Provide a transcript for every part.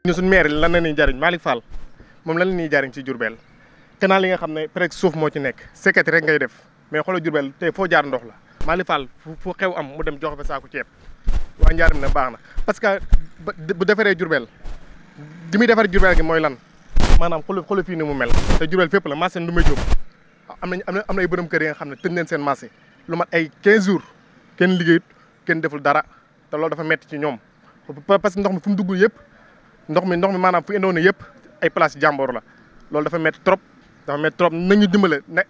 ñu suñ maire lan la ñuy jariñ Malick Fall moom lan la ñuy jariñ ci Diourbel canal yi nga xam ne presque suuf moo ci nekk sekkati rek ngay def mais xoolal Diourbel tey foo jaar ndox la Malick Fall fu xew am mu dem joxe fa saako ceeb waa njaarim ne baax na parce que bu defaree Diourbel di muy defar Diourbel gi mooy lan maanaam xoolal fii ni mu mel te Diourbel fépp la marché Ndoumbé Diop am na ay borom kër yi nga xam ne tëj nañ seen marché lu mat ay 15 jours kenn liggéeyut kenn deful dara te loolu dafa metti ci ñoom parce que ndox mi fu mu dugg yëpp ndox mi maanaam fu indoon yëpp ay place jàmboor la loolu dafa metti trop nañu dimbale na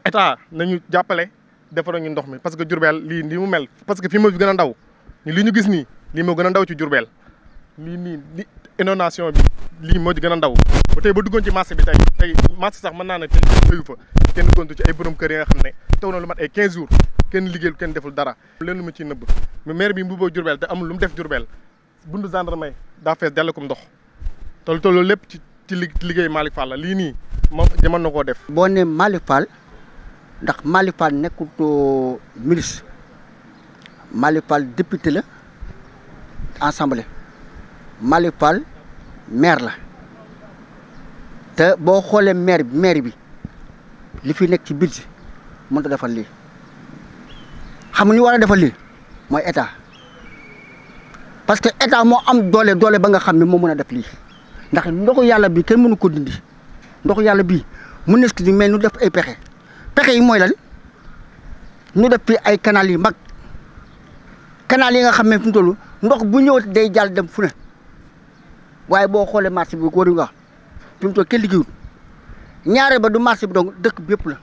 état nañu jàppale defaral ñu ndox mi parce que Diourbel lii mu mel parce que fii moo fi gën a ndaw li ñu gis nii lii moo gën a ndaw ci Diourbel lii inondation bi lii moo ci gën a ndaw ba tey ba duggoon ci marché bi tey marché sax mën naa ne tey fayu fa kenn gontu ci ay borom kër yi nga xam ne taw na lu mat ay 15 jours kenn liggéeyul kenn deful dara leen lu mu ciy nëbb mais maire bi mbuboo Diourbel te amul lu mu def Diourbel bundu gendarmerie daa fees dell ko ndox te loolu lépp ci liggéey Malick Fall la lii nii moom mën na koo def. boo nee Malick Fall ndax Malick Fall nekkul ministre Malick Fall député la assemblée Malick Fall maire la te boo xoolee maire bi li fi nekk ci budget mënut a defal lii xam nga ñu war a defal lii mooy état parce que état moo am doole ba nga xam ne moo mën a def lii ndax ndoxu yàlla bi kenn mënu ko dindi ndoxu yàlla bi mu nekk ci mais nu def ay pexe yi mooy lan nu def fi ay canal yi mag canal yi nga xam ne fi mu toll ndox bu ñëwati day jàll dem fu ne waaye boo xoolee marché bi ko nga fi mu toll kenn liggéeyul ñaare ba du marché bi donc dëkk bi yëpp la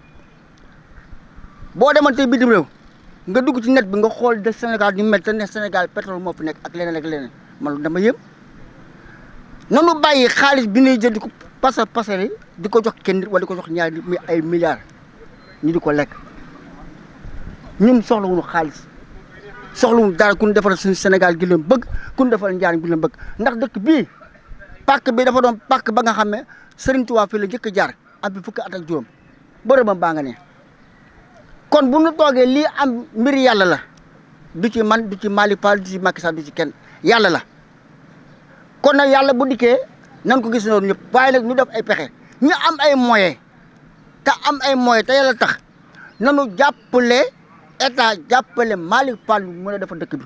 boo demantee bitim réew nga dugg ci net bi nga xool de Sénégal ñu mel te ne Sénégal pétrole moo fi nekk ak leneen man dama yëm nanu bàyyi xaalis bi ñuy jël di ko pasare di ko jox kenn nit wala di ko jox ñaari muy ay milliards ñu di ko lekk ñun soxlawuñu xaalis soxlawuñu dara ku ñu defal suñu Sénégal gi leen bëgg ku ñu defal njaarim gi leen bëgg ndax dëkk bii pàkk bi dafa doon pàkk ba nga xam ne Serigne Touba fii la njëkk a jaar am bi fukki at ak juróom bërëbam baa nga ne kon bu ñu toogee lii am mbir yàlla la du ci man du ci Malick Fall du ci Macky Sall du ci kenn yàlla la kon nag yàlla bu dikkee nan ko gis noonu ñëpp waaye nag ñu def ay pexe ñu am ay moyens te yàlla tax nanu jàppale état jàppale Malick Fall mën a defar dëkk bi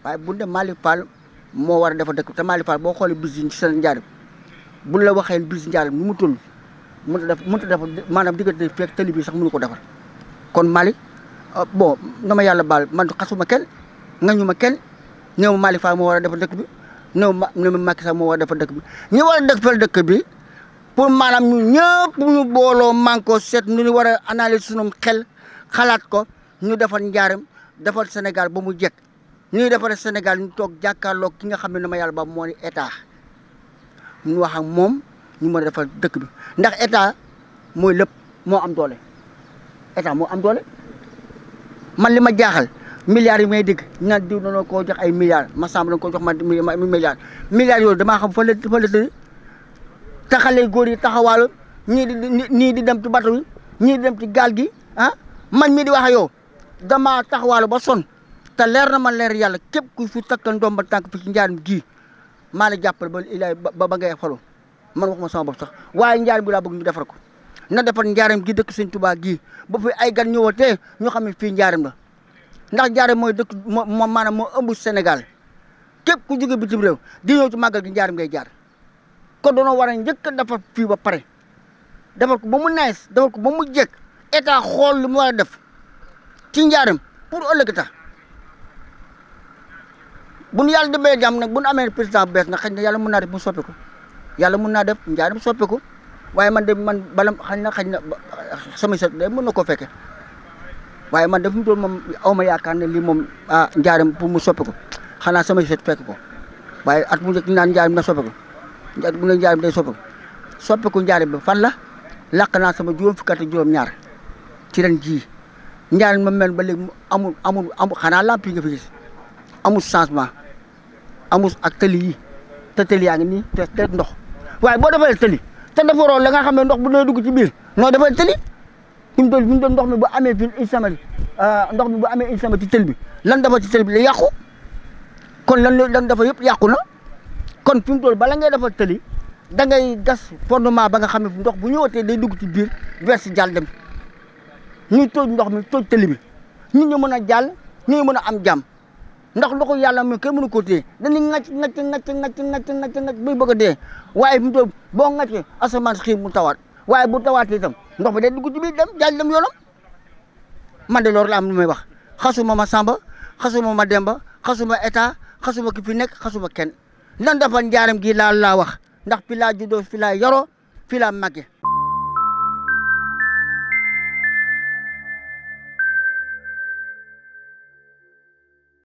waaye bu ne Malick Fall moo war a defar dëkk bi te Malick Fall boo xoolee bis yi ci seen njaarim bu la waxee bis njaarim nu mu toll mënut a def maanaam diggante fekk tali bi sax mënu ko defar kon Malick bon na ma yàlla baal man xasuma kenn ngañu ma kenn néew ma Malick Fall moo war a defar dëkk bi néew ma Macky Sall moo war a defar dëkk bi ñu war a defar dëkk bi pour maanaam ñu ñëpp ñu booloo manko seet nu ñu war a analyser sunu xel xalaat ko ñu defar njaaram defar Sénégal ba mu jekk ñuy defar Sénégal ñu toog jàkkaarloog ki nga xam ne na ma yàlla ba moo ni état ñu wax ak moom ñu mën a defar dëkk bi ndax état mooy lépp moo am doole état moo am doole man li ma jaaxal milliards yi may dégg ñu naan diw dañoo koo jox ay milliards ma sàmm dañ ko jox ma milliards yooyu damaa xam fa la tëdd te xale góor yi taxawaalu ñii di dem ci bato yi ñii di dem ci gaal gi ah man mii di wax ak yow damaa taxawaalu ba sonn te leer na ma leer yàlla képp ku fi takkal ndomba tànk fi ci njaarim gii maa la jàppale ba ilaay ba ngay falu man wax ma sama bopp sax waaye njaarim bi laa bëgg ñu defar ko na defar njaarim gi dëkk Sëñ Tuubaa gii ba fi ay gan ñëwatee ñu xam ne fii njaarim la ndax njaarim mooy dëkk moo maanaam moo ëmb Sénégal képp ku jóge bitim réew di ñëw ci màggal gi njaarim ngay jaar kon doonoo war a njëkk a defar fii ba pare defar ko ba mu nees defar ko ba mu jekk état xool lu mu war a def ci njaarim pour ëllëg tax bu nu yàlla demee jàmm nag bu nu amee président bu bees nag xëy na yàlla mën naa def mu soppi ko yàlla mën naa def njaarim soppi ko waaye man de man bala xañ na sama set de mën na koo fekke waaye man de fi mu toll moom aw ma yaakaar ne lii moom njaarim pour mu soppi ko xanaa sama set fekk ko waaye at mu njëkk naan njaarim na soppi ko bu ne njaarim day soppi ko njaarim bi fan la làq naa sama juróom fukki at ak juróom-ñaar ci ren jii njaarim ma mel ba léegi amul xanaa lamp yi nga fi gis amul changement amul ak tëli yi te tëli yaa ngi nii te ndox waaye boo defee tëli te defaroo la nga xam ne ndox bu dee dugg ci biir noo defal tëli fi mu toll ndox mi bu amee fii ndox mi bu amee ci tëli bi lan dafa ci tëli bi la yàqu kon lan dafa yëpp yàqu na kon fi mu toll bala ngay defal tëli da ngay gas fondement ba nga xam ne ndox bu ñëwatee day dugg ci biir verse jàll dem ñuy toj ndox mi toj tëli bi ñun ñu mën a jàll ñu mën a am jàmm ndax ndoxu yàlla mi kenn mënu ko téye dañuy ŋacc buy bëgg a dee waaye fi mu toll boo ŋaccee asamaan xiir mu tawaat waaye bu tawaatee itam ndox bi day dugg ci biir dem jàll dem yoonam man de loolu la am lu may wax xasuma ma Samba xasuma ma Demba xasuma état xasuma ki fi nekk xasuma kenn nan dafa njaaram gi laa wax ndax fi laa juddoo fi laa yaroo fi laa màggee